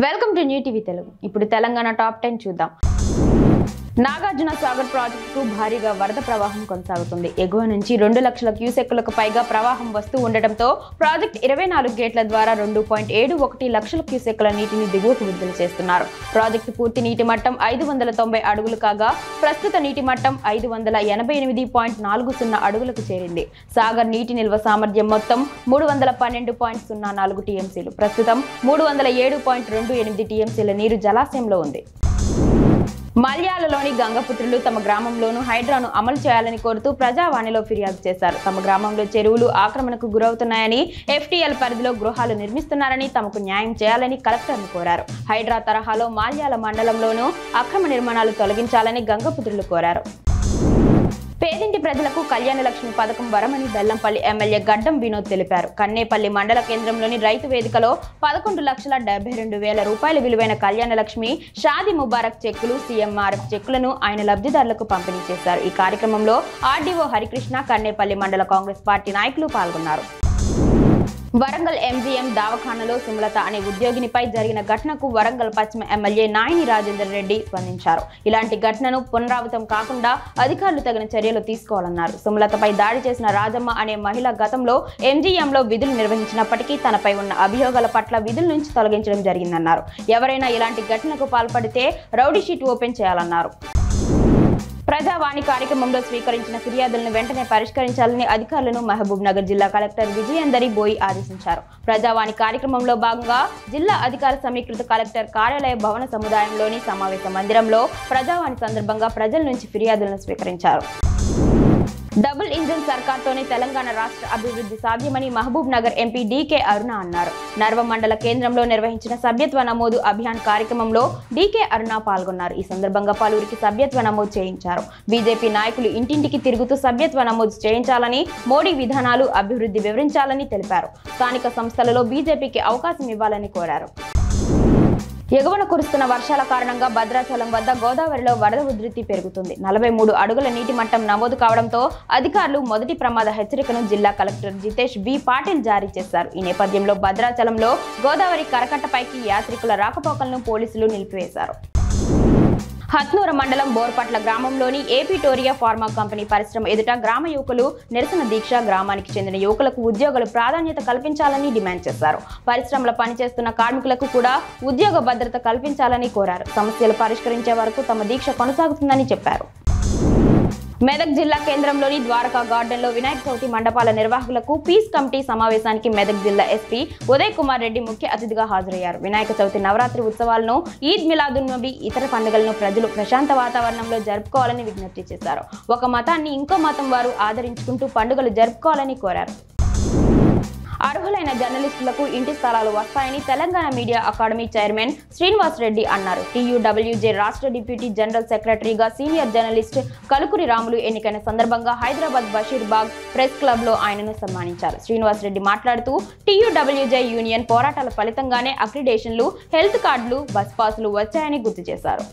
Welcome to new TV Telugu. ఇప్పుడు Telangana top 10 చూద్దాం. నాగార్జున సాగర్ ప్రాజెక్టుకు భారీగా వరద ప్రవాహం కొనసాగుతుంది. ఎగువ నుంచి 2 లక్షల క్యూసెక్కులకు పైగా ప్రవాహం వస్తూ ఉండటంతో ప్రాజెక్ట్ 24 గేట్ల ద్వారా 2.71 లక్షల క్యూసెక్కుల నీటిని దిగువకు విడుదల చేస్తున్నారు. ప్రాజెక్టు పూర్తి నీటి మట్టం 590 అడుగులు కాగా ప్రస్తుత నీటి మట్టం 588.40 అడుగులకు చేరింది. సాగర్ నీటి నిల్వ సామర్థ్యం మొత్తం 312.04 టీఎంసీలు. ప్రస్తుతం 307.28 టీఎంసీల నీరు జలాశయంలో ఉంది. మల్యాలలోని గంగపుత్రులు తమ గ్రామంలోనూ హైడ్రాను అమలు చేయాలని కోరుతూ ప్రజావాణిలో ఫిర్యాదు చేశారు. తమ గ్రామంలో చెరువులు ఆక్రమణకు గురవుతున్నాయని, ఎఫ్టీఎల్ పరిధిలో గృహాలు నిర్మిస్తున్నారని, తమకు న్యాయం చేయాలని కలెక్టర్ను కోరారు. హైడ్రా తరహాలో మాల్యాల మండలంలోనూ అక్రమ నిర్మాణాలు తొలగించాలని గంగపుత్రులు కోరారు. పేదింటి ప్రజలకు కళ్యాణ లక్ష్మి పథకం వరమని బెల్లంపల్లి ఎమ్మెల్యే గడ్డం వినోద్ తెలిపారు. కన్నేపల్లి మండల కేంద్రంలోని రైతు వేదికలో 11,72,000 రూపాయల విలువైన కళ్యాణ లక్ష్మి, షాదీ ముబారక్ చెక్కులు, సీఎంఆర్ఎఫ్ చెక్కులను ఆయన లబ్ధిదారులకు పంపిణీ చేశారు. ఈ కార్యక్రమంలో ఆర్డీఓ హరికృష్ణ, కన్నేపల్లి మండల కాంగ్రెస్ పార్టీ నాయకులు పాల్గొన్నారు. వరంగల్ ఎంజీఎం దవాఖానలో సుమలత అనే ఉద్యోగినిపై జరిగిన ఘటనకు వరంగల్ పశ్చిమ ఎమ్మెల్యే నాయిని రాజేందర్ రెడ్డి స్పందించారు. ఇలాంటి ఘటనను పునరావృతం కాకుండా అధికారులు తగిన చర్యలు తీసుకోవాలన్నారు. సుమలతపై దాడి చేసిన రాజమ్మ అనే మహిళ గతంలో ఎంజీఎంలో విధులు నిర్వహించినప్పటికీ తనపై ఉన్న అభియోగాల పట్ల విధుల నుంచి తొలగించడం జరిగిందన్నారు. ఎవరైనా ఇలాంటి ఘటనకు పాల్పడితే రౌడీ షీట్ ఓపెన్ చేయాలన్నారు. ప్రజావాణి కార్యక్రమంలో స్వీకరించిన ఫిర్యాదులను వెంటనే పరిష్కరించాలని అధికారులను మహబూబ్ నగర్ జిల్లా కలెక్టర్ విజయేందరి బోయి ఆదేశించారు. ప్రజావాణి కార్యక్రమంలో భాగంగా జిల్లా అధికార సమీకృత కలెక్టర్ కార్యాలయ భవన సముదాయంలోని సమావేశ మందిరంలో ప్రజావాణి సందర్భంగా ప్రజల నుంచి ఫిర్యాదులను స్వీకరించారు. డబుల్ ఇంజన్ సర్కార్తోనే తెలంగాణ రాష్ట్ర అభివృద్ధి సాధ్యమని మహబూబ్ నగర్ ఎంపీ డీకే అరుణ అన్నారు. నర్వ మండల కేంద్రంలో నిర్వహించిన సభ్యత్వ నమోదు అభియాన్ కార్యక్రమంలో డీకే అరుణ పాల్గొన్నారు. ఈ సందర్భంగా పలువురికి సభ్యత్వ నమోదు చేయించారు. బీజేపీ నాయకులు ఇంటింటికి తిరుగుతూ సభ్యత్వ నమోదు చేయించాలని, మోడీ విధానాలు, అభివృద్ధి వివరించాలని తెలిపారు. స్థానిక సంస్థలలో బీజేపీకి అవకాశం ఇవ్వాలని కోరారు. ఎగువన కురుస్తున్న వర్షాల కారణంగా భద్రాచలం వద్ద గోదావరిలో వరద ఉధృతి పెరుగుతుంది. 43 అడుగుల నీటి మట్టం నమోదు కావడంతో అధికారులు మొదటి ప్రమాద హెచ్చరికను జిల్లా కలెక్టర్ జితేష్ బి పాటిల్ జారీ చేశారు. ఈ నేపథ్యంలో భద్రాచలంలో గోదావరి కరకట్టపైకి యాత్రికుల రాకపోకలను పోలీసులు నిలిపివేశారు. హత్నూర మండలం బోర్పట్ల గ్రామంలోని ఏపీటోరియా ఫార్మా కంపెనీ పరిశ్రమ ఎదుట గ్రామ యువకులు నిరసన దీక్ష. గ్రామానికి చెందిన యువకులకు ఉద్యోగాలు ప్రాధాన్యత కల్పించాలని డిమాండ్ చేశారు. పరిశ్రమలో పనిచేస్తున్న కార్మికులకు కూడా ఉద్యోగ భద్రత కల్పించాలని కోరారు. సమస్యలు పరిష్కరించే వరకు తమ దీక్ష కొనసాగుతుందని చెప్పారు. మెదక్ జిల్లా కేంద్రంలోని ద్వారకా గార్డెన్ లో వినాయక చవితి మండపాల నిర్వాహకులకు పీస్ కమిటీ సమావేశానికి మెదక్ జిల్లా ఎస్పీ ఉదయ్ కుమార్ రెడ్డి ముఖ్య అతిథిగా హాజరయ్యారు. వినాయక చవితి, నవరాత్రి ఉత్సవాలను, ఈద్ మిలాదున్ నబీ, ఇతర పండుగలను ప్రజలు ప్రశాంత వాతావరణంలో జరుపుకోవాలని విజ్ఞప్తి చేశారు. ఒక మతాన్ని ఇంకో మతం వారు ఆదరించుకుంటూ పండుగలు జరుపుకోవాలని కోరారు. అర్హులైన జర్నలిస్టులకు ఇంటి స్థలాలు వస్తాయని Telangana media academy chairman Srinivas Reddy అన్నారు. టీయూడబ్ల్యూజే రాష్ట్ర డిప్యూటీ జనరల్ సెక్రటరీగా సీనియర్ జర్నలిస్ట్ కలుకురి రాములు ఎన్నికైన సందర్భంగా హైదరాబాద్ బషీర్బాగ్ ప్రెస్ క్లబ్ లో ఆయనను సన్మానించారు. శ్రీనివాస్ రెడ్డి మాట్లాడుతూ టీయూడబ్ల్యూజే యూనియన్ పోరాటాల ఫలితంగానే అక్రిడేషన్లు, హెల్త్ కార్డులు, బస్ పాసులు వచ్చాయని గుర్తు చేశారు.